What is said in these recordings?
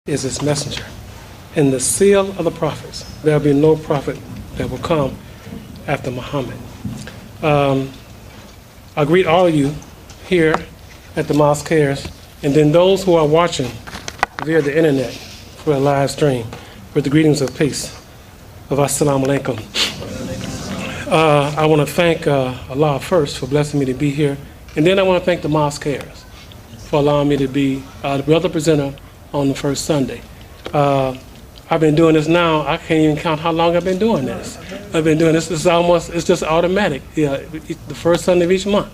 is his messenger, and the seal of the prophets. There will be no prophet that will come after Muhammad. I greet all of you here at the Mosque, and then those who are watching via the internet for a live stream with the greetings of peace of Assalamu alaikum. I want to thank Allah first for blessing me to be here, and then I want to thank the Mosque for allowing me to be the brother presenter on the first Sunday. I've been doing this now, I can't even count how long I've been doing this. I've been doing this, it's just automatic, the first Sunday of each month.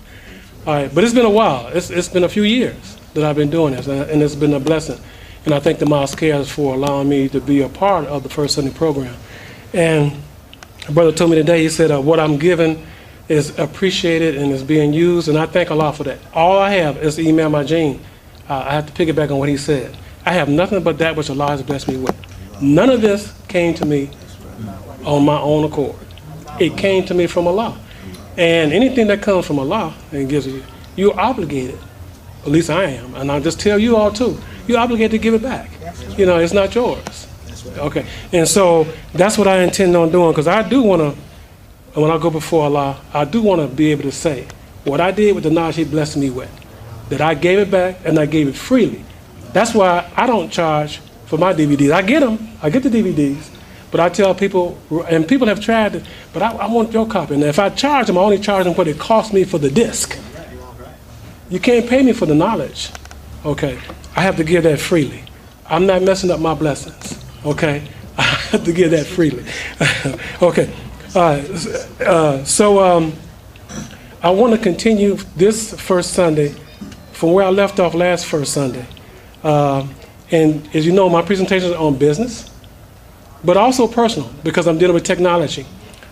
All right, but it's been a while. It's been a few years that I've been doing this, and it's been a blessing. And I thank the Mosque for allowing me to be a part of the first Sunday program. And a brother told me today, he said, what I'm giving is appreciated and is being used, and I thank Allah for that. All I have is Imam. I have to piggyback on what he said. I have nothing but that which Allah has blessed me with. None of this came to me on my own accord. It came to me from Allah. And anything that comes from Allah and gives you, you're obligated, at least I am, and I'll just tell you all too, you're obligated to give it back. You know, it's not yours. Okay, and so that's what I intend on doing, because I do want to, when I go before Allah, I do want to be able to say what I did with the knowledge He blessed me with, that I gave it back and I gave it freely. That's why I don't charge for my DVDs. I get them, I get the DVDs, but I tell people, and people have tried it, but I want your copy. And if I charge them, I only charge them what it cost me for the disc. You can't pay me for the knowledge. Okay, I have to give that freely. I'm not messing up my blessings. Okay, I have to give that freely. Okay, so I want to continue this first Sunday from where I left off last first Sunday. And as you know, my presentation is on business, but also personal, because I'm dealing with technology.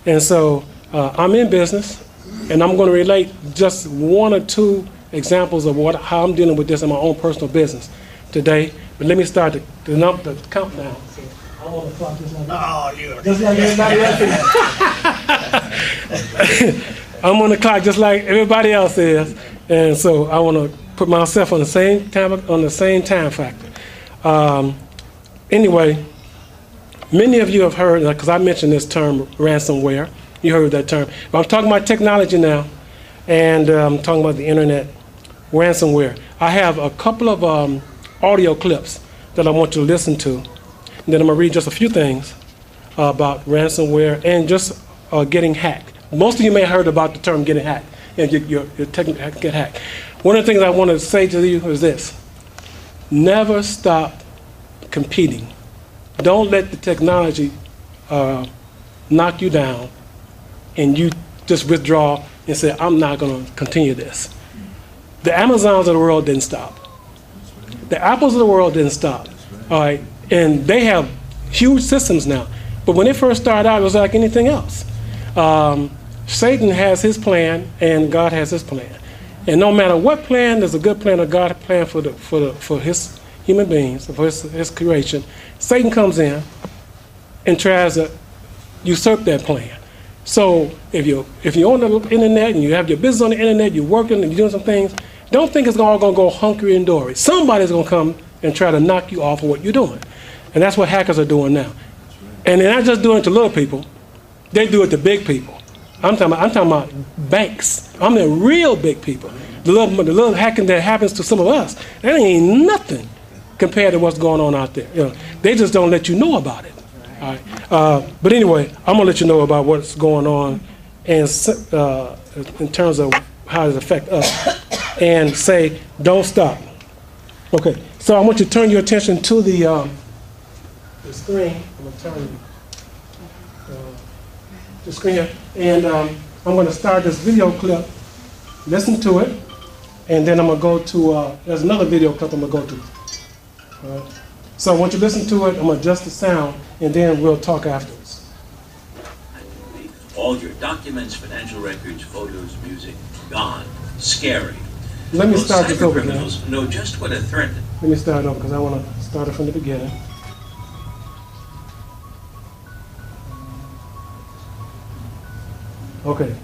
And so I'm in business, and I'm going to relate just one or two examples of how I'm dealing with this in my own personal business today. But let me start the countdown. So I want to clock just like everybody else is. I'm on the clock just like everybody else is, and so I want to put myself on the same time factor. Anyway, many of you have heard, because I mentioned this term, ransomware. You heard that term. But I'm talking about technology now, and I'm talking about the internet, ransomware. I have a couple of audio clips that I want you to listen to. And then I'm going to read just a few things about ransomware and just getting hacked. Most of you may have heard about the term getting hacked. And your technique get hacked. One of the things I want to say to you is this. Never stop competing. Don't let the technology knock you down and you just withdraw and say, I'm not going to continue this. The Amazons of the world didn't stop. The Apples of the world didn't stop. All right, and they have huge systems now. But when it first started out, it was like anything else. Satan has his plan, and God has his plan. And no matter what plan, there's a good plan, a God plan for his human beings, for his creation. Satan comes in and tries to usurp that plan. So if you're on the internet and you have your business on the internet, you're working and you're doing some things, don't think it's all going to go hunky and dory. Somebody's going to come and try to knock you off of what you're doing. And that's what hackers are doing now. And they're not just doing it to little people, they do it to big people. I'm talking about banks. I'm the real big people. The little hacking that happens to some of us, that ain't nothing compared to what's going on out there. You know, they just don't let you know about it. All right. But anyway, I'm gonna let you know about what's going on, and in terms of how it affects us, and say don't stop. Okay. So I want you to turn your attention to the screen. I'm gonna turn the screen here, and I'm going to start this video clip. Listen to it, and then I'm going to go to, there's another video clip I'm going to go to. All right. So I want you to listen to it, I'm going to adjust the sound, and then we'll talk afterwards. All your documents, financial records, photos, music, gone. Scary. Let me start this over again. Criminals know just what a threat. Let me start over, because I want to start it from the beginning. Okay.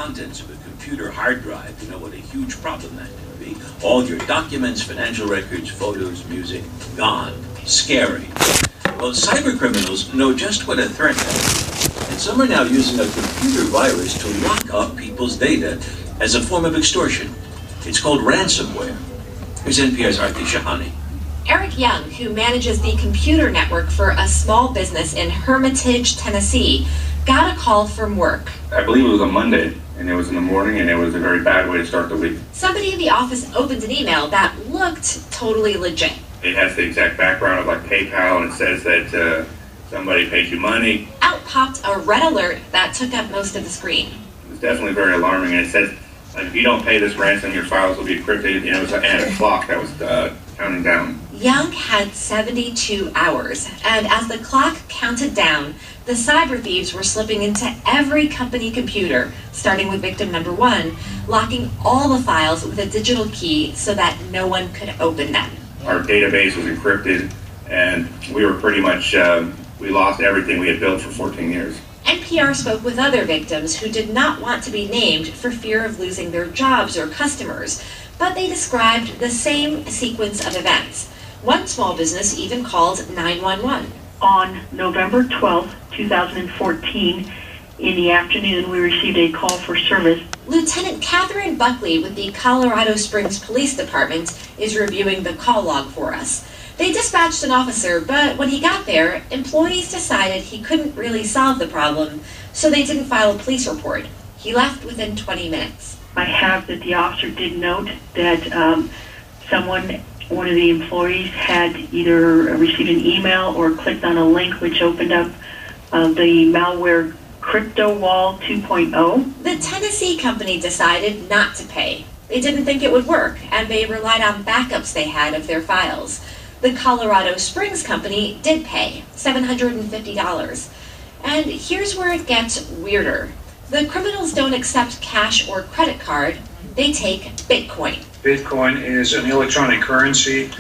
contents of a computer hard drive, you know what a huge problem that can be. All your documents, financial records, photos, music, gone. Scary. Well, cyber criminals know just what a threat that is. And some are now using a computer virus to lock up people's data as a form of extortion. It's called ransomware. Here's NPR's Arti Shahani. Eric Young, who manages the computer network for a small business in Hermitage, Tennessee, got a call from work. I believe it was a Monday, and it was in the morning, and it was a very bad way to start the week. Somebody in the office opened an email that looked totally legit. It has the exact background of like PayPal, and it says that somebody paid you money. Out popped a red alert that took up most of the screen. It was definitely very alarming, and it says, like, if you don't pay this ransom, your files will be encrypted. You know, it was a clock that was counting down. Young had 72 hours, and as the clock counted down, the cyber thieves were slipping into every company computer, starting with victim number 1, locking all the files with a digital key so that no one could open them. Our database was encrypted, and we were pretty much, we lost everything we had built for 14 years. NPR spoke with other victims who did not want to be named for fear of losing their jobs or customers, but they described the same sequence of events. One small business even called 911. On November 12, 2014, in the afternoon, we received a call for service. Lieutenant Catherine Buckley with the Colorado Springs Police Department is reviewing the call log for us. They dispatched an officer, but when he got there, employees decided he couldn't really solve the problem, so they didn't file a police report. He left within 20 minutes. I have that the officer did note that one of the employees had either received an email or clicked on a link which opened up the malware CryptoWall 2.0. The Tennessee company decided not to pay. They didn't think it would work, and they relied on backups they had of their files. The Colorado Springs company did pay, $750. And here's where it gets weirder. The criminals don't accept cash or credit card, they take Bitcoin. Bitcoin is an electronic currency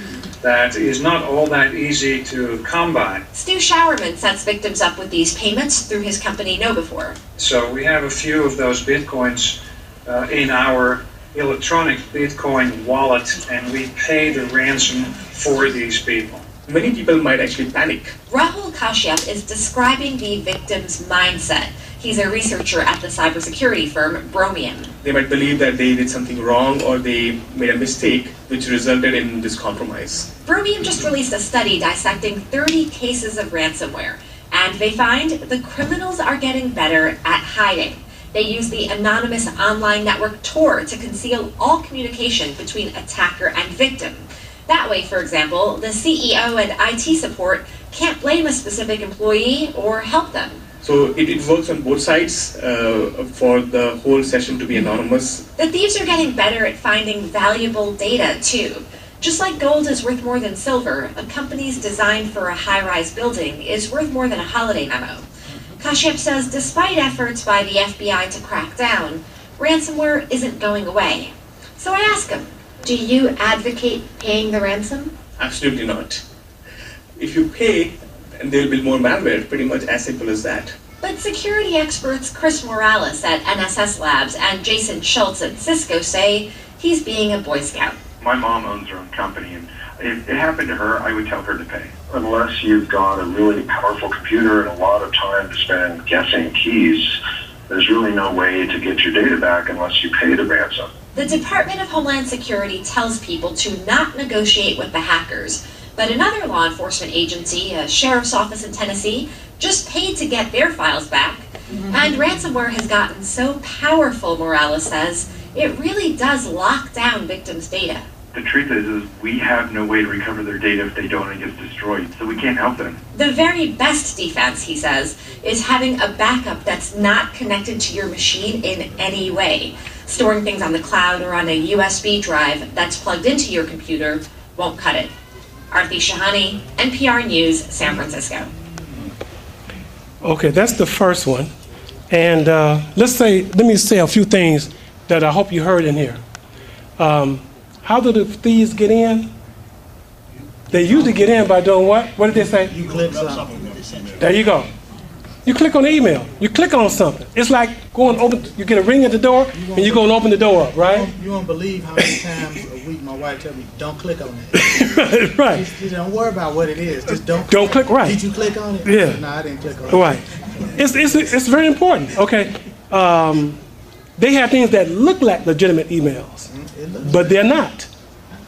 that is not all that easy to come by. Stu Showerman sets victims up with these payments through his company KnowBe4. So we have a few of those Bitcoins in our electronic Bitcoin wallet, and we pay the ransom for these people. Many people might actually panic. Rahul Kashyap is describing the victim's mindset. He's a researcher at the cybersecurity firm Bromium. They might believe that they did something wrong or they made a mistake which resulted in this compromise. Bromium just released a study dissecting 30 cases of ransomware, and they find the criminals are getting better at hiding. They use the anonymous online network Tor to conceal all communication between attacker and victim. That way, for example, the CEO and IT support can't blame a specific employee or help them. So it works on both sides for the whole session to be anonymous. The thieves are getting better at finding valuable data, too. Just like gold is worth more than silver, a company's design for a high-rise building is worth more than a holiday memo. Kashyap says despite efforts by the FBI to crack down, ransomware isn't going away. So I ask him, do you advocate paying the ransom? Absolutely not. If you pay, and there will be more malware, pretty much as simple as that. But security experts Chris Morales at NSS Labs and Jason Schultz at Cisco say he's being a Boy Scout. My mom owns her own company, and if it happened to her, I would tell her to pay. Unless you've got a really powerful computer and a lot of time to spend guessing keys, there's really no way to get your data back unless you pay the ransom. The Department of Homeland Security tells people to not negotiate with the hackers, but another law enforcement agency, a sheriff's office in Tennessee, just paid to get their files back. And ransomware has gotten so powerful, Morales says, it really does lock down victims' data. The truth is we have no way to recover their data if they don't and it gets destroyed, so we can't help them. The very best defense, he says, is having a backup that's not connected to your machine in any way. Storing things on the cloud or on a USB drive that's plugged into your computer won't cut it. Arti Shahani, NPR News, San Francisco. Okay, that's the first one. And let me say a few things that I hope you heard in here. How do the thieves get in? They usually get in by doing what? What did they say? You click something. There you go. You click on the email. You click on something. It's like going open. You get a ring at the door, and you go and open the door up, right? You won't believe how many times a week my wife tells me, "Don't click on it." Right. She don't worry about what it is. Just don't. Don't click. Right. Did you click on it? Yeah. No, I didn't click on it. Right. It's very important. Okay. They have things that look like legitimate emails, but they're not.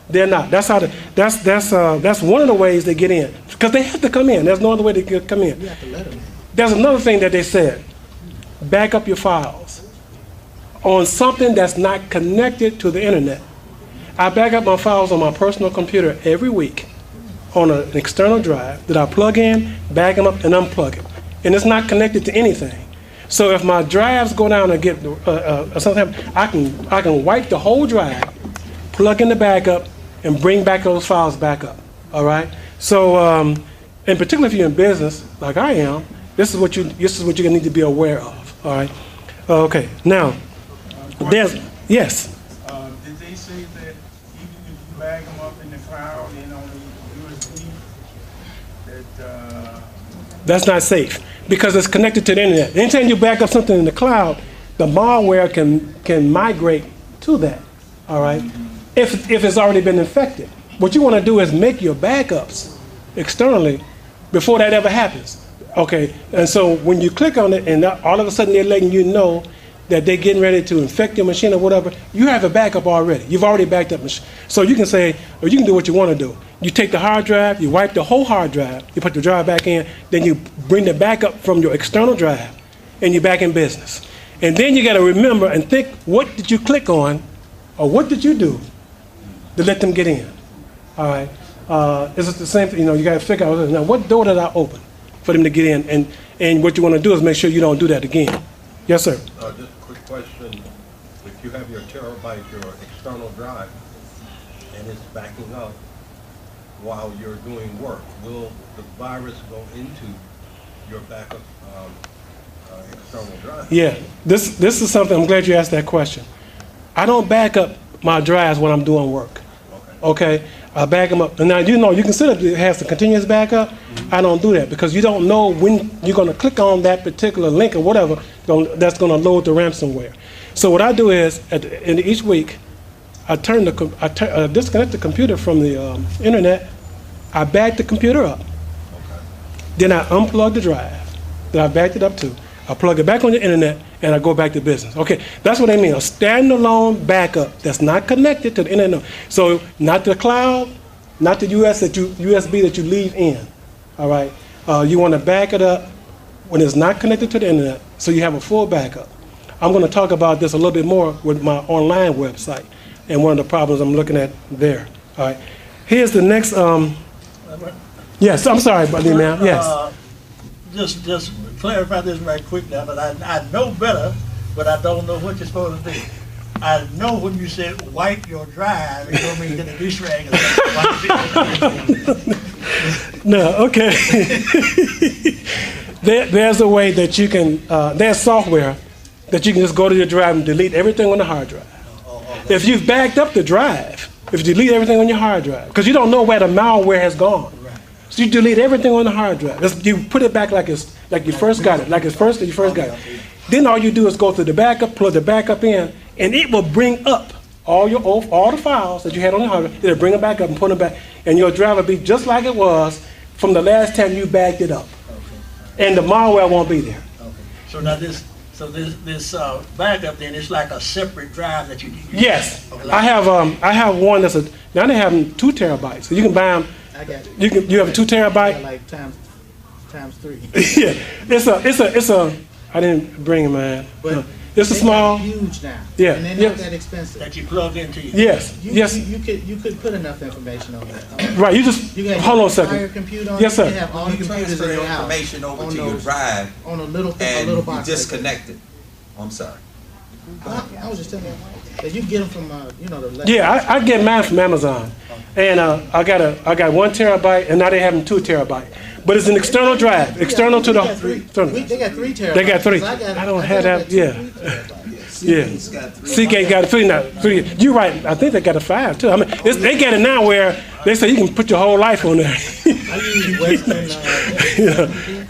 They're not. That's how. That's one of the ways they get in, because they have to come in. There's no other way to come in. You have to let them in. There's another thing that they said. Back up your files on something that's not connected to the internet. I back up my files on my personal computer every week on an external drive that I plug in, back them up, and unplug it. And it's not connected to anything. So if my drives go down and get something, I can wipe the whole drive, plug in the backup, and bring back those files back up. All right. So, in particular, if you're in business like I am, this is what you need to be aware of. All right. Okay. Now, there's yes. Did they say that even if you bag them up in the cloud and on the USB, that that's not safe because it's connected to the internet. Anytime you back up something in the cloud, the malware can migrate to that. All right. If it's already been infected, what you want to do is make your backups externally before that ever happens. Okay, and so when you click on it and all of a sudden they're letting you know that they're getting ready to infect your machine or whatever, you have a backup already. You've already backed up. So you can say, or you can do what you want to do. You take the hard drive, you wipe the whole hard drive, you put the drive back in, then you bring the backup from your external drive, and you're back in business. And then you got to remember and think, what did you click on, or what did you do to let them get in? All right, it's the same thing. You got to figure out, now what door did I open for them to get in, and what you want to do is make sure you don't do that again. Yes, sir. Just a quick question. If you have your terabyte, your external drive, and it's backing up while you're doing work, will the virus go into your backup external drive? Yeah, this is something, I'm glad you asked that question. I don't back up my drives when I'm doing work. Okay, I back them up. And now you consider it has a continuous backup. I don't do that because you don't know when you're going to click on that particular link or whatever that's going to load the ransomware. So what I do is at the end of each week, I disconnect the computer from the internet. I back the computer up. Then I unplug the drive that I backed it up to. I plug it back on the internet and I go back to business. Okay, that's what I mean. A standalone backup that's not connected to the internet. So not the cloud, not the USB that you leave in. All right, you want to back it up when it's not connected to the internet, so you have a full backup. I'm going to talk about this a little bit more with my online website and one of the problems I'm looking at there. All right, here's the next. Yes, I'm sorry, buddy, ma'am. Yes. Just clarify this right quick now, but I know better, but I don't know what you're supposed to do. I know when you said wipe your drive, you don't mean get a grease rag and wipe it. No, okay. There's a way that you can, there's software that you can just go to your drive and delete everything on the hard drive. If you've backed up the drive, if you delete everything on your hard drive, because you don't know where the malware has gone. So you delete everything on the hard drive. You put it back like you first got it, like it's first that you first got it. Then all you do is go to the backup, plug the backup in, and it will bring up all the files that you had on the hard drive. It'll bring them back up and put them back, and your drive will be just like it was from the last time you backed it up, and the malware won't be there. Okay. So now this backup then it's like a separate drive that you use. Yes, I have one that's now they have them 2 terabytes, so you can buy them. I got it. You have a 2 terabyte. Yeah, like times 3. Yeah, it's a. I didn't bring it, man. But it's a small. Huge now. Yeah. And they're not that expensive. That you plug into. Yes. Yes. You could put enough information on that. Right. You just hold on a second. Computer on yes, sir. You have all the computers in your house information over to your drive on a little box. You disconnect it. I'm sorry. I was just telling you that you get them from the. Yeah, I get mine from Amazon, and I got 1 terabyte, and now they have them 2 terabyte. But it's an external drive, external to the. They got 3 terabytes. They got 3. I don't have that. Yeah. Yeah. Seagate got a 3 now. 3. You're right. I think they got a 5 too. I mean, they got it now where they say you can put your whole life on there. I use Western,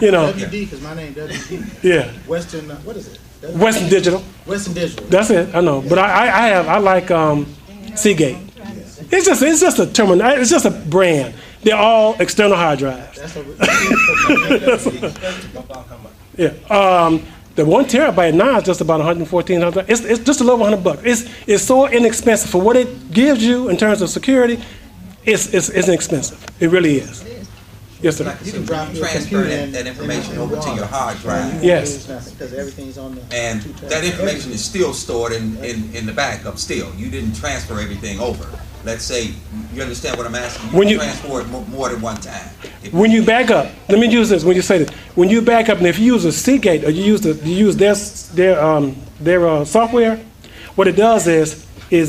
you know. WD, because my name WD. Yeah. Western, what is it? Western Digital. Western Digital. That's it. I know. But I like Seagate. It's just a terminal. It's just a brand. They're all external hard drives. Yeah. The 1 terabyte now is just about $114. It's just a little over $100. It's so inexpensive for what it gives you in terms of security. It's inexpensive. It really is. Yes, sir. You can transfer that information over to your hard drive. Yes. Because everything's on the. And that information is still stored in the backup. Still, you didn't transfer everything over. Let's say, you understand what I'm asking? You can transfer it more than one time. When you back up, let me use this. When you say this, when you back up, and if you use a Seagate or you use their software, what it does is it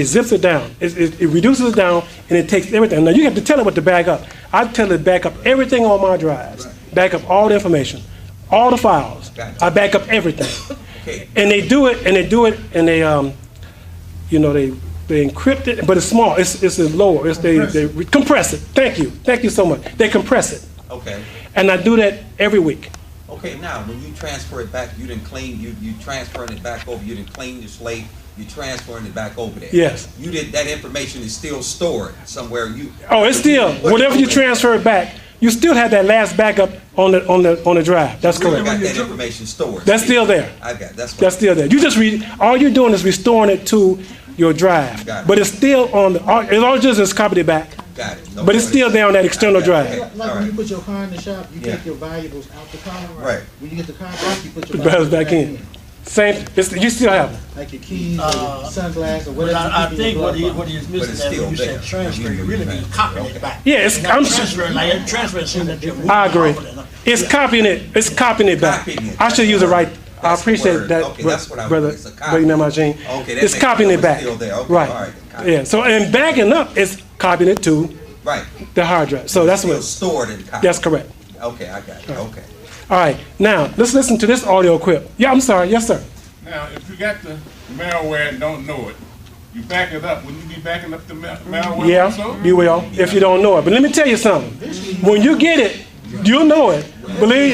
zips it down. It reduces it down, and it takes everything. Now you have to tell it what to back up. I tell it to back up everything on my drives, back up all the information, all the files. I back up everything, and they do it, and they you know, they encrypt it, but it's small. It's lower. They compress it. Thank you so much. They compress it. Okay. And I do that every week. Okay. Now, when you transfer it back, you didn't clean. You transferring it back over. You didn't clean your slate. You transferring it back over there. Yes. You did. That information is still stored somewhere. It's still whatever you transfer it back. You still have that last backup on the drive. That's correct. Got that information stored. That's still there. I got that's still there. You just all you're doing is restoring it to your drive, but it's still on the. It all just is copied it back. Got it. But it's still there on that external drive. Like when you put your car in the shop, you take your valuables out the car. Right. When you get the car back, you put your valuables back in. Same. You still have them. Like your keys, or your sunglasses, or whatever. I think what he is missing there when you said transfer, you really mean copying it back. Yeah, I'm transferring it. I agree. It's copying it. It's copying it back. I should use it right. I appreciate that, brother. It's copying it back. Right. Yeah. So and backing up, it's copying it to the hard drive. So that's what stored in copy. That's correct. Okay, I got it. Okay. All right. Now let's listen to this audio clip. Yeah, I'm sorry. Yes, sir. Now, if you got the malware and don't know it, you back it up. Wouldn't you be backing up the malware? Yeah, also? you will if you don't know it. But let me tell you something. When you get it, you'll know it. Believe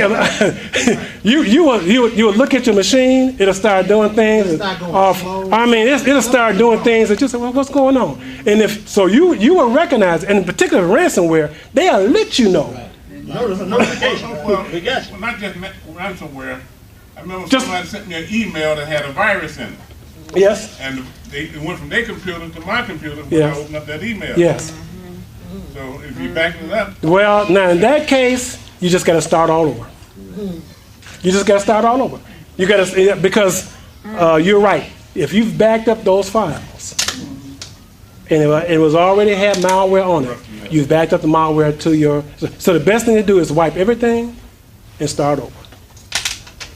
you will look at your machine. It'll start doing things. I mean, it'll start doing things that you say, well, what's going on? And if so, you will recognize. And in particular, ransomware, they'll let you know. Notification. Well, not just ransomware. I remember somebody sent me an email that had a virus in it. Yes. And it went from their computer to my computer when I opened up that email. Yes. So if you back it up. Well, now in that case, you just got to start all over. You just got to start all over. You got to, because you're right. If you've backed up those files and it was already had malware on it, you've backed up the malware to your. So the best thing to do is wipe everything and start over.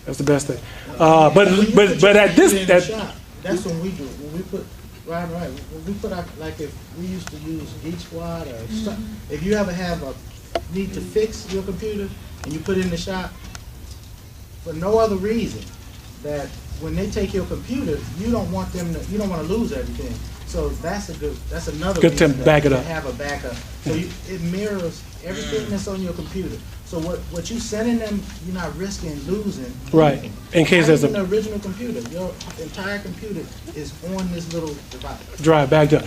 That's the best thing. But at this, that's when we do. When we put right. When we put out, like if we used to use Geek Squad or if you ever have a need to fix your computer and you put it in the shop for no other reason that when they take your computer, you don't want them to. You don't want to lose everything. So that's another good to back it up. Have a backup. So it mirrors everything that's on your computer. So what you sending them, you're not risking losing. Right. In case there's an original computer, your entire computer is on this little device. Drive backed up.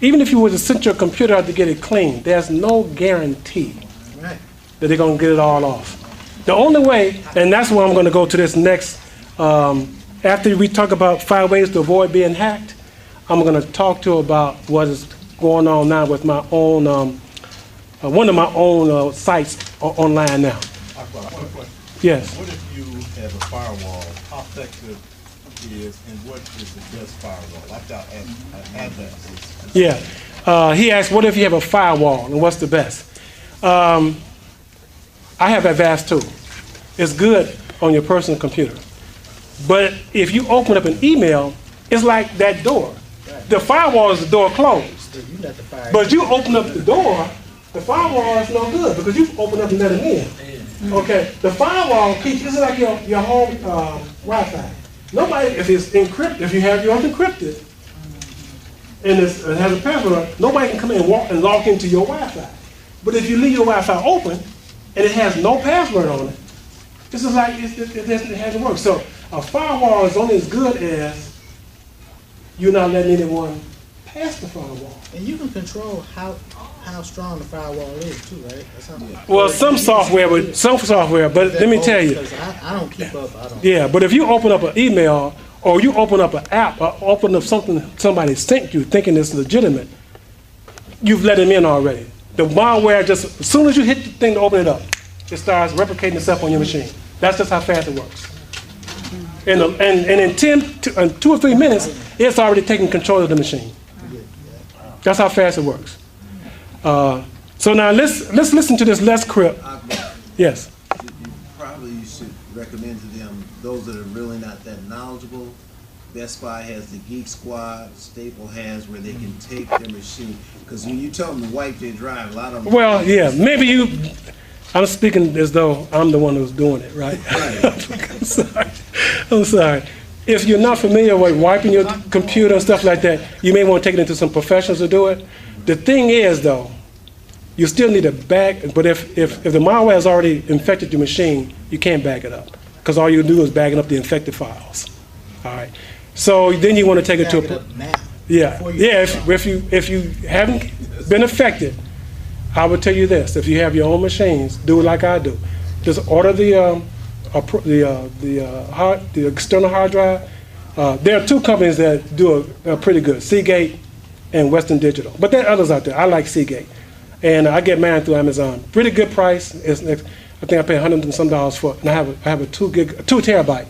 Even if you were to send your computer out to get it clean, there's no guarantee that they're going to get it all off. The only way, and that's where I'm going to go to this next. After we talk about 5 ways to avoid being hacked, I'm going to talk to you about what is going on now with my own, one of my own sites online now. One question. Yes. What if you have a firewall? How effective is and what is the best firewall? I have that. Yeah. He asked, what if you have a firewall and what's the best? I have Avast too. It's good on your personal computer. But if you open up an email, it's like that door. The firewall is the door closed. But you open up the door, the firewall is no good because you've opened up and let it in. Okay, the firewall keeps, this is like your home Wi-Fi. Nobody, if it's encrypted, if you have yours encrypted, and it has a password, nobody can come in and walk and log into your Wi-Fi. But if you leave your Wi-Fi open, and it has no password on it, this is like, it hasn't worked. So a firewall is only as good as you're not letting anyone pass the firewall. And you can control how strong the firewall is too, right? Well, some software, but let me tell you. I don't keep up. Yeah, but if you open up an email or you open up an app or open up something somebody sent you thinking it's legitimate, you've let them in already. The malware just, as soon as you hit the thing to open it up, it starts replicating itself on your machine. That's just how fast it works. And in 2 or 3 minutes, it's already taking control of the machine. That's how fast it works. So now let's listen to this less clip. Yes. You probably should recommend to them, those that are really not that knowledgeable. Best Buy has the Geek Squad. Staple has where they can take their machine. Because when you tell them to wipe their drive, a lot of them. Well, yeah, maybe you. I'm speaking as though I'm the one who's doing it, right? I'm sorry. If you're not familiar with wiping your computer and stuff like that, you may want to take it into some professionals to do it. The thing is, though, you still need a back. But if the malware has already infected your machine, you can't back it up because all you do is backing up the infected files. All right. So then you want to take it to a If you haven't been affected, I would tell you this: if you have your own machines, do it like I do. Just order the external hard drive. There are 2 companies that do a pretty good: Seagate and Western Digital. But there are others out there. I like Seagate, and I get mine through Amazon. Pretty good price. I think I pay $100 and some for it, and I have a 2 terabyte.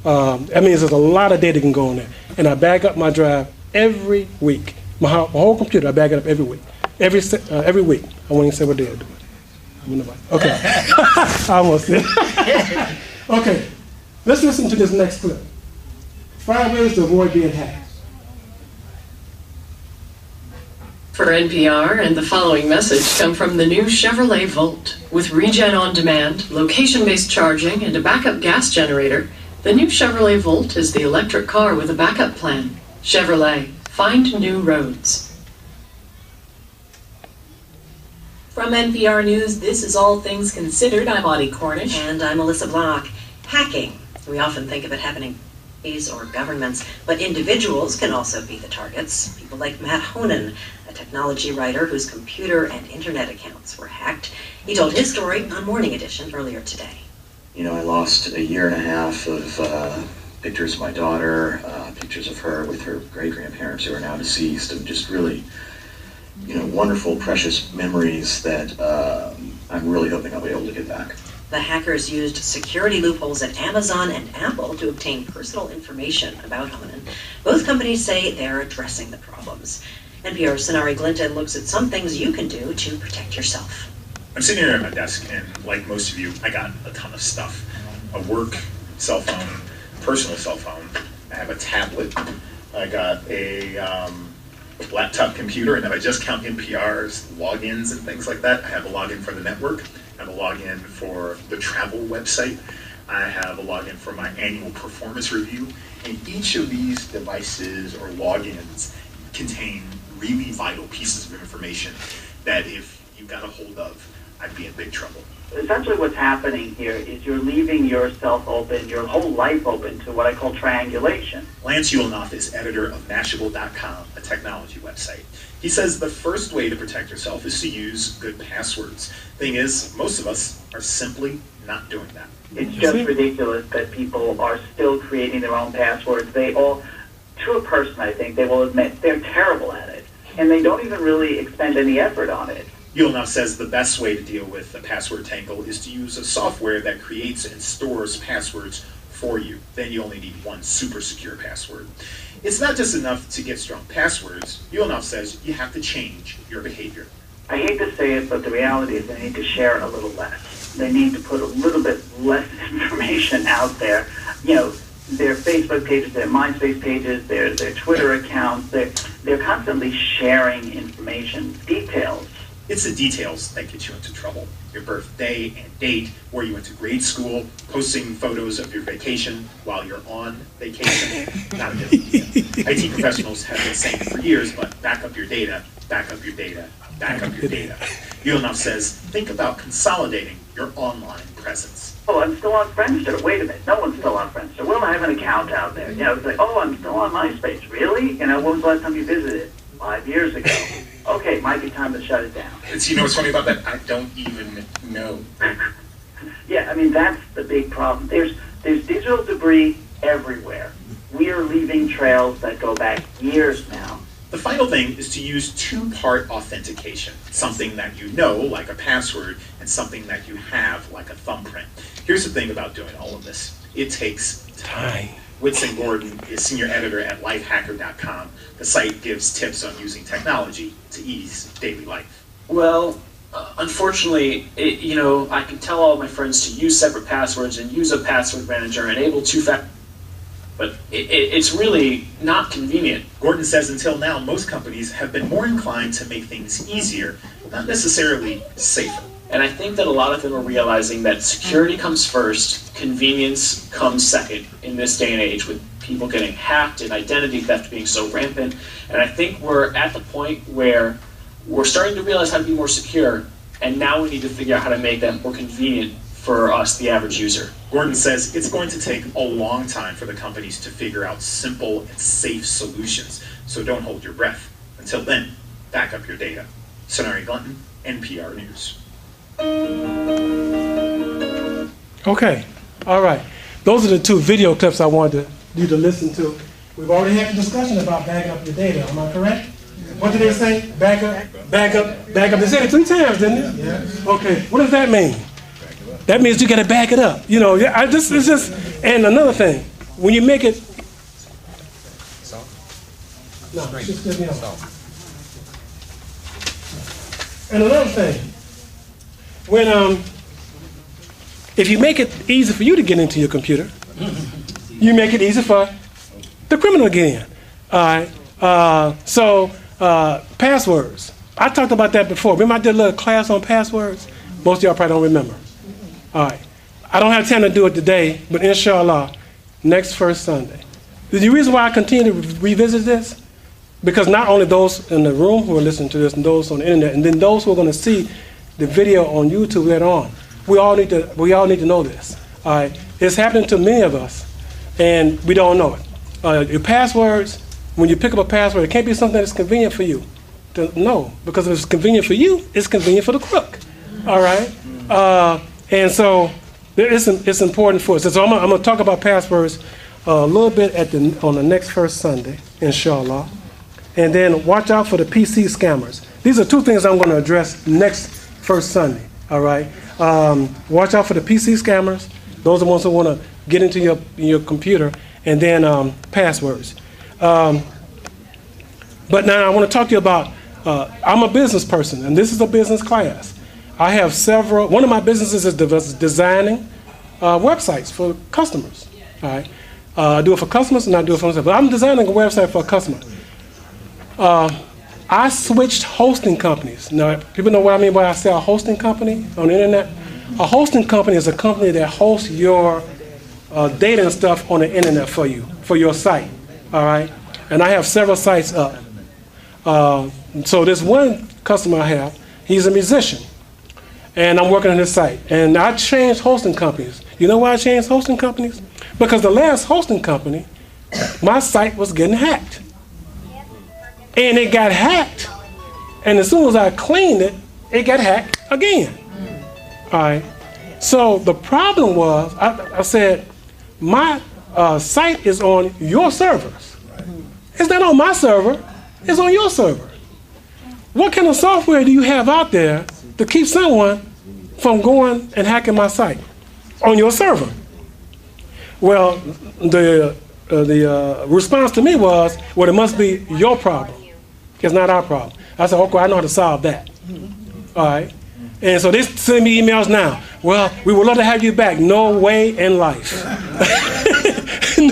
That means there's a lot of data can go on there, and I back up my drive every week. My whole computer, I back it up every week. Every week. I won't even say what day I do it. Okay. I almost did. Okay. Let's listen to this next clip. 5 ways to avoid being hacked. For NPR and the following message come from the new Chevrolet Volt. With regen on demand, location-based charging, and a backup gas generator, the new Chevrolet Volt is the electric car with a backup plan. Chevrolet, find new roads. From NPR News, this is All Things Considered. I'm Audie Cornish. And I'm Alyssa Block. Hacking. We often think of it happening or governments, but individuals can also be the targets. People like Matt Honan, a technology writer whose computer and internet accounts were hacked. He told his story on Morning Edition earlier today. You know, I lost a year and a half of pictures of my daughter, pictures of her with her great-grandparents who are now deceased, and just really, wonderful, precious memories that I'm really hoping I'll be able to get back. The hackers used security loopholes at Amazon and Apple to obtain personal information about Honan. Both companies say they're addressing the problems. NPR's Sonari Glinton looks at some things you can do to protect yourself. I'm sitting here at my desk, and like most of you, I got a ton of stuff. A work cell phone, personal cell phone. I have a tablet. I got a laptop computer, and if I just count NPR's logins and things like that, I have a login for the network. I have a login for the travel website. I have a login for my annual performance review. And each of these devices or logins contain really vital pieces of information that if you got a hold of, I'd be in big trouble. Essentially what's happening here is you're leaving yourself open, your whole life open to what I call triangulation. Lance Ulanoff is editor of Mashable.com, a technology website. He says the first way to protect yourself is to use good passwords. Thing is, most of us are simply not doing that. It's just ridiculous that people are still creating their own passwords. They all, to a person I think, they will admit they're terrible at it. And they don't even really expend any effort on it. Ulanoff says the best way to deal with the password tangle is to use a software that creates and stores passwords for you. Then you only need one super secure password. It's not just enough to get strong passwords. Ulanoff says you have to change your behavior. I hate to say it, but the reality is they need to share a little less. They need to put a little bit less information out there. You know, their Facebook pages, their MySpace pages, their Twitter accounts, they're constantly sharing information, details It's the details that get you into trouble. Your birthday and date, where you went to grade school, posting photos of your vacation while you're on vacation. Not a good idea. IT professionals have been saying it for years, but back up your data, back up your data, back up your data. Imam says, think about consolidating your online presence. Oh, I'm still on Friendster. Wait a minute. No one's still on Friendster. Well, I have an account out there. You know, it's like, oh, I'm still on MySpace. Really? You know, when was the last time you visited? 5 years ago. Okay, might be time to shut it down. You know what's funny about that? I don't even know. Yeah, I mean, that's the big problem. There's digital debris everywhere. We are leaving trails that go back years now. The final thing is to use two-part authentication, something that you know, like a password, and something that you have, like a thumbprint. Here's the thing about doing all of this. It takes time. Whitson Gordon is senior editor at lifehacker.com. The site gives tips on using technology to ease daily life. Well, unfortunately, I can tell all my friends to use separate passwords and use a password manager and enable two-factor, but it's really not convenient. Gordon says until now, most companies have been more inclined to make things easier, not necessarily safer. And I think that a lot of them are realizing that security comes first, convenience comes second in this day and age, with people getting hacked and identity theft being so rampant. And I think we're at the point where we're starting to realize how to be more secure, and now we need to figure out how to make that more convenient for us, the average user. Gordon says it's going to take a long time for the companies to figure out simple and safe solutions, so don't hold your breath. Until then, back up your data. Sonari Glutton, NPR News. Okay, all right. Those are the two video clips I wanted you to listen to. We've already had a discussion about backing up your data, am I correct? What did they say? Back up, back up, back up. They said it 3 times, didn't they? Yes. Okay, what does that mean? That means you gotta back it up. You know, it's just, and another thing, when you make it, no, just give me a, and another thing, when if you make it easy for you to get into your computer, you make it easy for the criminal to get in. All right. Passwords. I talked about that before. Remember I did a little class on passwords? Most of y'all probably don't remember. All right. I don't have time to do it today, but inshallah, next first Sunday. The reason why I continue to revisit this, because not only those in the room who are listening to this and those on the internet, and then those who are going to see the video on YouTube later on, we all need to know this. All right. It's happening to many of us, and we don't know it. Your passwords, when you pick up a password, it can't be something that's convenient for you to know, because if it's convenient for you, it's convenient for the crook. All right. And so it's important for us. So I'm going to talk about passwords a little bit on the next first Sunday, inshallah. And then watch out for the PC scammers. These are two things I'm going to address next first Sunday. All right. Watch out for the PC scammers. Those are the ones who want to get into your computer. And then passwords. But now I want to talk to you about, I'm a business person, and this is a business class. I have one of my businesses is designing websites for customers. All right. I do it for customers and I do it for myself. But I'm designing a website for a customer. I switched hosting companies. Now, people know what I mean by I say a hosting company on the internet. A hosting company is a company that hosts your data and stuff on the internet for you, for your site. All right. And I have several sites up. So there's one customer I have. He's a musician. And I'm working on his site. And I changed hosting companies. You know why I changed hosting companies? Because the last hosting company, my site was getting hacked. And it got hacked. And as soon as I cleaned it, it got hacked again. All right. So the problem was, I said, my site is on your servers. It's not on my server. It's on your server. What kind of software do you have out there to keep someone from going and hacking my site on your server? Well, the response to me was, well, it must be your problem. It's not our problem. I said, okay, I know how to solve that. All right. And so they send me emails now. Well, we would love to have you back. No way in life.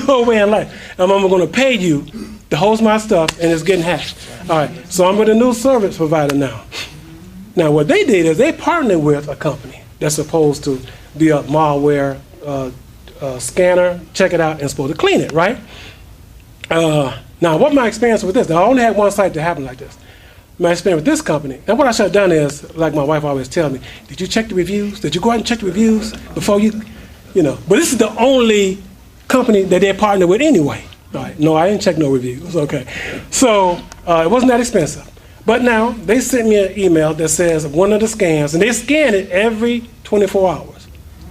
No way in life. I'm going to pay you to host my stuff, and it's getting hacked. All right. So I'm with a new service provider now. Now, what they did is they partnered with a company that's supposed to be a malware scanner, check it out, and supposed to clean it, right? Now, what my experience with this, now, I only had one site that happened like this. My experience with this company, and what I should have done is, like my wife always tells me, did you check the reviews? Did you go out and check the reviews before you know? But this is the only company that they partner with anyway. Right? No, I didn't check no reviews, okay. So, it wasn't that expensive. But now, they sent me an email that says one of the scans, and they scan it every 24 hours.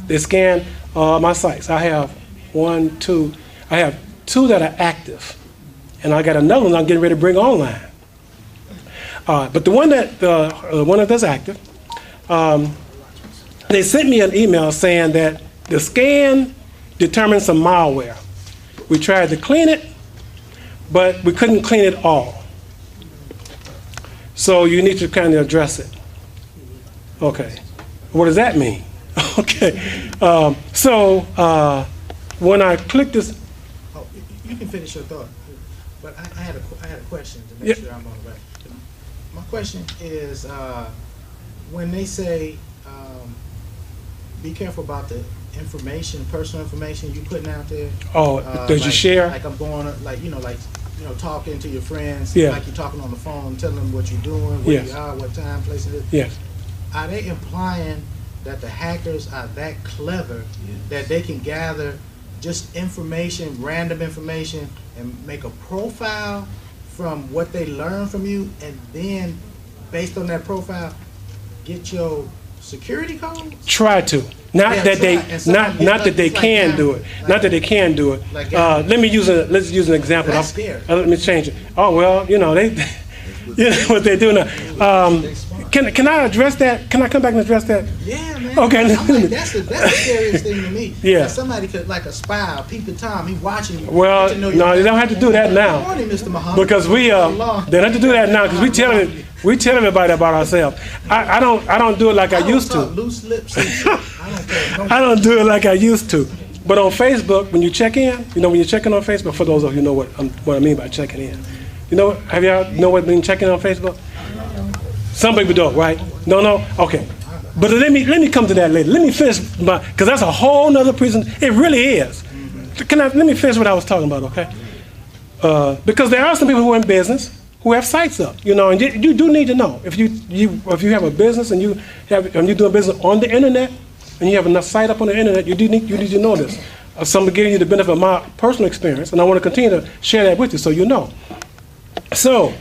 They scan my sites. I have I have two that are active, and I got another one I'm getting ready to bring online. But the one that's active, they sent me an email saying that the scan determined some malware. We tried to clean it, but we couldn't clean it all. So you need to kind of address it. Okay. What does that mean? Okay. When I click this. Oh, you can finish your thought. But I had a question to make sure I'm on the right. My question is, when they say, be careful about the information, personal information you're putting out there. Oh, does you share? Like I'm going, talking to your friends, yeah. like you're talking on the phone, telling them what you're doing, where you are, what time, place it is. Yes. Are they implying that the hackers are that clever that they can gather just information, random information, and make a profile from what they learn from you, and then, based on that profile, get your security codes? Try to. Not that they can do it. Not that they can do it. Let's use an example. That's scary. Let me change it. Oh well, they, you know what they do now. Can I address that? Can I come back and address that? Yeah, man. Okay. That's the scariest thing to me. Yeah. Somebody could, like a spy, peep the Tom, he watching you. Well, no, they don't have to do that now. Good morning, Mr. Mohammed. Because they don't have to do that now because we tell everybody about ourselves. I don't do it like I used to. Loose lips. I don't do it like I used to. But on Facebook, when you check in, when you're checking on Facebook, for those of you who know what I mean by checking in. Have y'all know what been checking on Facebook? Some people don't, right? No? Okay. But let me come to that later. Let me finish because that's a whole nother presentation. It really is. Let me finish what I was talking about, okay? Because there are some people who are in business who have sites up, and you do need to know if you have a business and you're doing business on the internet and you have enough site up on the internet, you need to know this. So I'm giving you the benefit of my personal experience, and I want to continue to share that with you so you know. So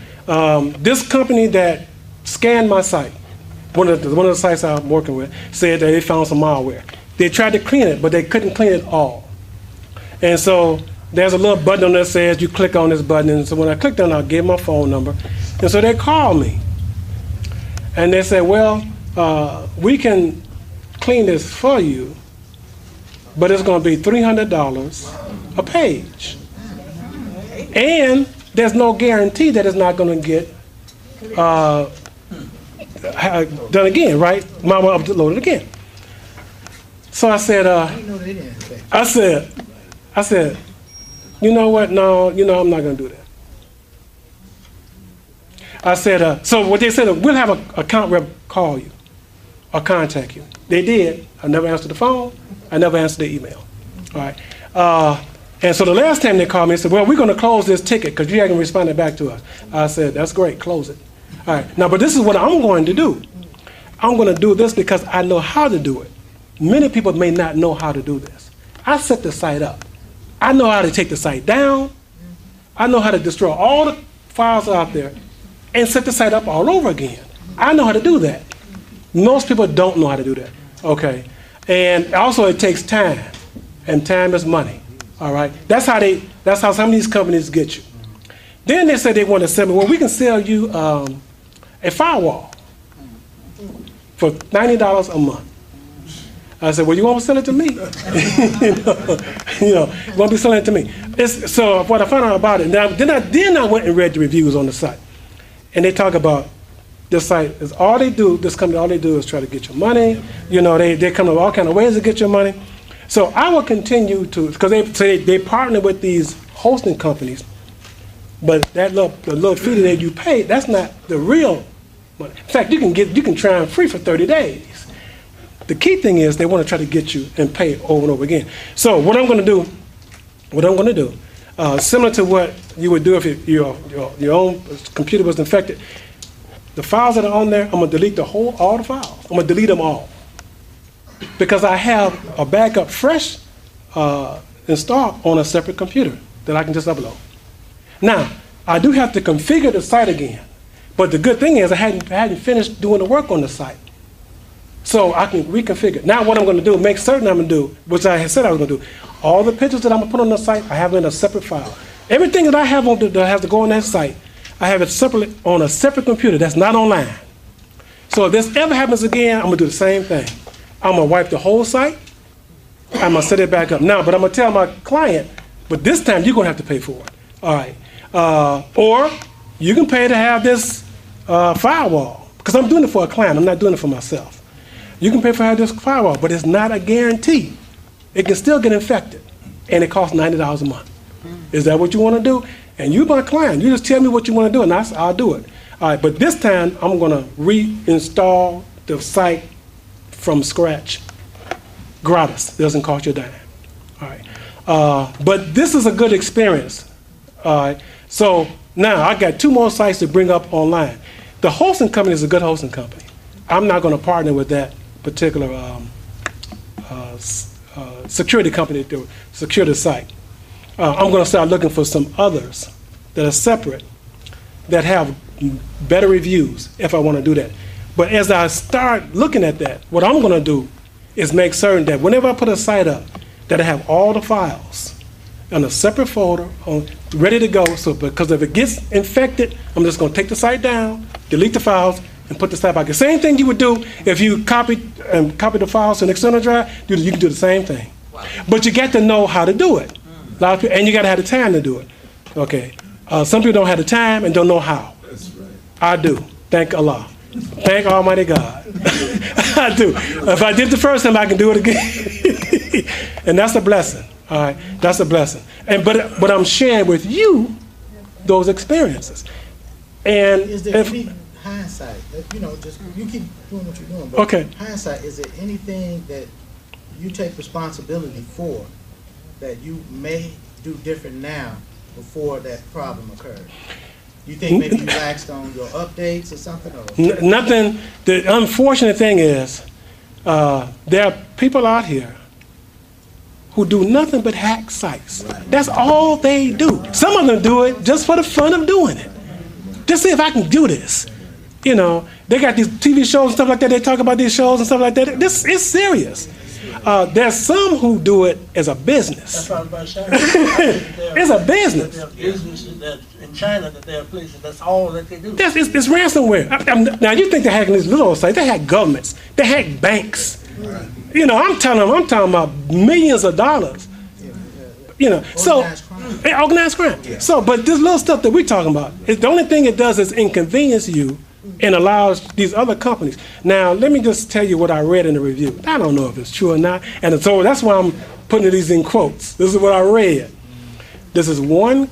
this company that scanned my site, one of the sites I'm working with, said that they found some malware. They tried to clean it, but they couldn't clean it all. And so there's a little button on there that says you click on this button. And so when I clicked on it, I gave my phone number. And so they called me. And they said, well, we can clean this for you, but it's going to be $300 a page. And there's no guarantee that it's not going to get done again, right? Might well upload it again. So I said, I said, you know what? No, I'm not going to do that. I said, so what they said, we'll have an account rep call you or contact you. They did. I never answered the phone. I never answered the email. All right. And so the last time they called me, they said, well, we're going to close this ticket because you haven't responded back to us. I said, that's great. Close it. All right. Now, but this is what I'm going to do. I'm going to do this because I know how to do it. Many people may not know how to do this. I set the site up. I know how to take the site down. I know how to destroy all the files out there and set the site up all over again. I know how to do that. Most people don't know how to do that. Okay. And also it takes time. And time is money. All right. That's how some of these companies get you. Then they said they want to sell me, well, we can sell you a firewall for $90 a month. I said, well, you want to sell it to me? you want to be selling it to me. So what I found out about it, then I went and read the reviews on the site. And they talk about this site is this company, all they do is try to get your money. They come up with all kinds of ways to get your money. So I will continue to, because they partner with these hosting companies, but the little fee that you pay, that's not the real money. In fact, you can try them free for 30 days. The key thing is they want to try to get you and pay over and over again. So what I'm going to do, similar to what you would do if your own computer was infected, the files that are on there, I'm going to delete all the files. I'm going to delete them all. Because I have a backup fresh installed on a separate computer that I can just upload. Now, I do have to configure the site again. But the good thing is I hadn't finished doing the work on the site. So I can reconfigure. Now what I'm going to do, make certain I'm going to do, which I had said I was going to do, all the pictures that I'm going to put on the site, I have them in a separate file. Everything that I have that has to go on that site, I have it separately on a separate computer that's not online. So if this ever happens again, I'm going to do the same thing. I'm going to wipe the whole site. I'm going to set it back up. Now, but I'm going to tell my client, but this time you're going to have to pay for it. All right. Or you can pay to have this firewall, because I'm doing it for a client. I'm not doing it for myself. You can pay for have this firewall, but it's not a guarantee. It can still get infected, and it costs $90 a month. Is that what you want to do? And you're my client. You just tell me what you want to do, and I'll do it. All right, but this time I'm going to reinstall the site from scratch. Gratis. Doesn't cost you a dime. All right. But this is a good experience. All right. So now I got 2 more sites to bring up online. The hosting company is a good hosting company. I'm not going to partner with that particular security company to secure the site. I'm going to start looking for some others that are separate that have better reviews if I want to do that. But as I start looking at that, what I'm going to do is make certain that whenever I put a site up, that I have all the files in a separate folder ready to go. So because if it gets infected, I'm just going to take the site down, delete the files, and put the site back. The same thing you would do if you copy the files to an external drive. You can do the same thing. Wow. But you got to know how to do it. A lot of people, and you got to have the time to do it. Okay. Some people don't have the time and don't know how. That's right. I do. Thank Allah. Thank Almighty God. I do. If I did the first time, I can do it again. And that's a blessing. All right, that's a blessing. But I'm sharing with you those experiences. And is there any hindsight? Just you keep doing what you're doing. But okay. Hindsight, is there anything that you take responsibility for that you may do different now before that problem occurred? You think maybe you laxed on your updates or something? Or? Nothing. The unfortunate thing is there are people out here who do nothing but hack sites. Right. That's all they do. Some of them do it just for the fun of doing it. Just see if I can do this. They got these TV shows and stuff like that. They talk about these shows and stuff like that. This is serious. There's some who do it as a business. That's what I was about to say. It's a business. There are businesses that in China that there are places that's all that they do. It's ransomware. Now you think they're hacking these little sites? They hack governments. They hack banks. Right. I'm talking about millions of dollars. Organized crime. Yeah. So, but this little stuff that we're talking about, the only thing it does is inconvenience you and allows these other companies. Now, let me just tell you what I read in the review. I don't know if it's true or not, and so that's why I'm putting these in quotes. This is what I read. This is one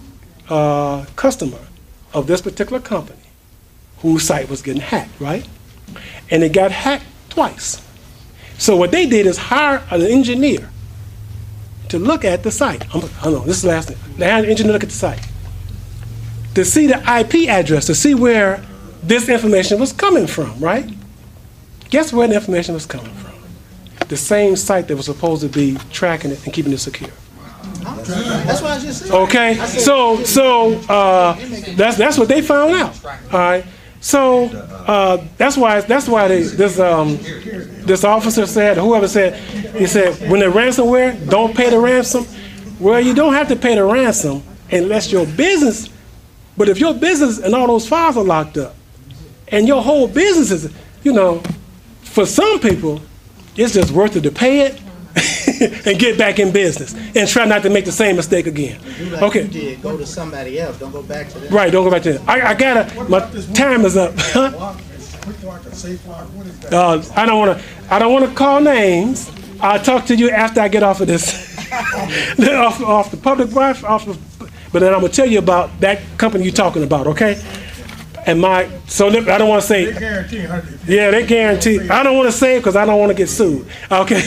customer of this particular company whose site was getting hacked, right? And it got hacked twice. So what they did is hire an engineer to look at the site. I don't know, this is the last thing. They had an engineer look at the site to see the IP address, to see where this information was coming from, right? Guess where the information was coming from? The same site that was supposed to be tracking it and keeping it secure. That's what I just said. Okay, so that's what they found out. All right, so that's why this officer said, whoever said, he said when the ransomware, don't pay the ransom. Well, you don't have to pay the ransom unless your business. But if your business and all those files are locked up, and your whole business is, for some people, it's just worth it to pay it and get back in business and try not to make the same mistake again. Like okay. You did. Go to somebody else. Don't go back to them. Right. Don't go back to them. I gotta. My time is up. I don't want to call names. I'll talk to you after I get off of this, off the public Wi-Fi. But then I'm gonna tell you about that company you're talking about. Okay. And I don't want to say. They guarantee 100. Yeah, they guarantee. I don't want to say it because I don't want to get sued. Okay.